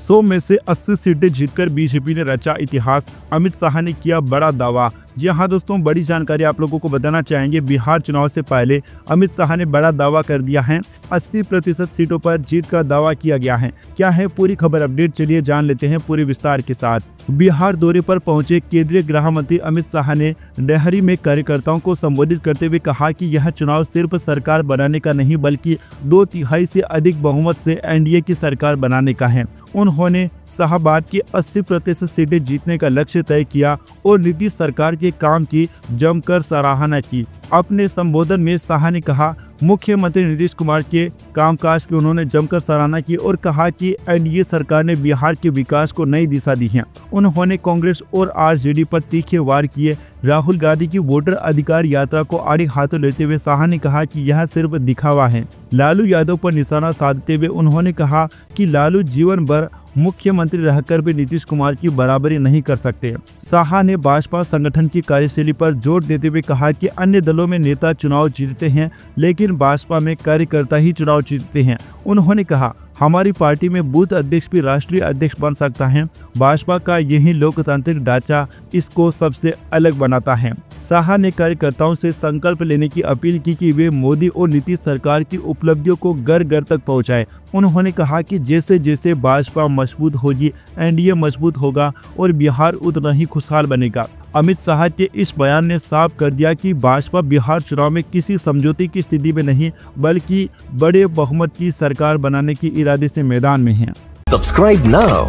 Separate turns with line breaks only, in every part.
100 में से 80 सीटें जीतकर बीजेपी ने रचा इतिहास, अमित शाह ने किया बड़ा दावा। जी हाँ दोस्तों, बड़ी जानकारी आप लोगों को बताना चाहेंगे। बिहार चुनाव से पहले अमित शाह ने बड़ा दावा कर दिया है। 80% सीटों पर जीत का दावा किया गया है। क्या है पूरी खबर अपडेट, चलिए जान लेते हैं पूरे विस्तार के साथ। बिहार दौरे पर पहुंचे केंद्रीय गृह मंत्री अमित शाह ने डेहरी में कार्यकर्ताओं को संबोधित करते हुए कहा कि यह चुनाव सिर्फ सरकार बनाने का नहीं बल्कि 2/3 से अधिक बहुमत से एनडीए की सरकार बनाने का है। उन्होंने शाहबाद की 80% सीटें जीतने का लक्ष्य तय किया और नीतीश सरकार के काम की जमकर सराहना की। अपने संबोधन में शाह ने कहा मुख्यमंत्री नीतीश कुमार के कामकाज की उन्होंने जमकर सराहना की और कहा कि एनडीए सरकार ने बिहार के विकास को नई दिशा दी है। उन्होंने कांग्रेस और आरजेडी पर तीखे वार किए। राहुल गांधी की वोटर अधिकार यात्रा को आड़े हाथों लेते हुए शाह ने कहा कि यह सिर्फ दिखावा है। लालू यादव पर निशाना साधते हुए उन्होंने कहा कि लालू जीवन भर मुख्यमंत्री रहकर भी नीतीश कुमार की बराबरी नहीं कर सकते। शाह ने भाजपा संगठन की कार्यशैली पर जोर देते हुए कहा कि अन्य दलों में नेता चुनाव जीतते हैं लेकिन भाजपा में कार्यकर्ता ही चुनाव जीतते हैं। उन्होंने कहा हमारी पार्टी में बूथ अध्यक्ष भी राष्ट्रीय अध्यक्ष बन सकता है। भाजपा का यही लोकतांत्रिक ढांचा इसको सबसे अलग बनाता है। शाह ने कार्यकर्ताओं से संकल्प लेने की अपील की कि वे मोदी और नीतीश सरकार की उपलब्धियों को घर घर तक पहुंचाएं। उन्होंने कहा कि जैसे जैसे भाजपा मजबूत होगी, एनडीए मजबूत होगा और बिहार उतना ही खुशहाल बनेगा। अमित शाह के इस बयान ने साफ कर दिया कि भाजपा बिहार चुनाव में किसी समझौते की स्थिति में नहीं बल्कि बड़े बहुमत की सरकार बनाने की इरादे से मैदान में है।
Subscribe now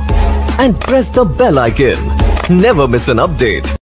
and press the bell icon. Never miss an update.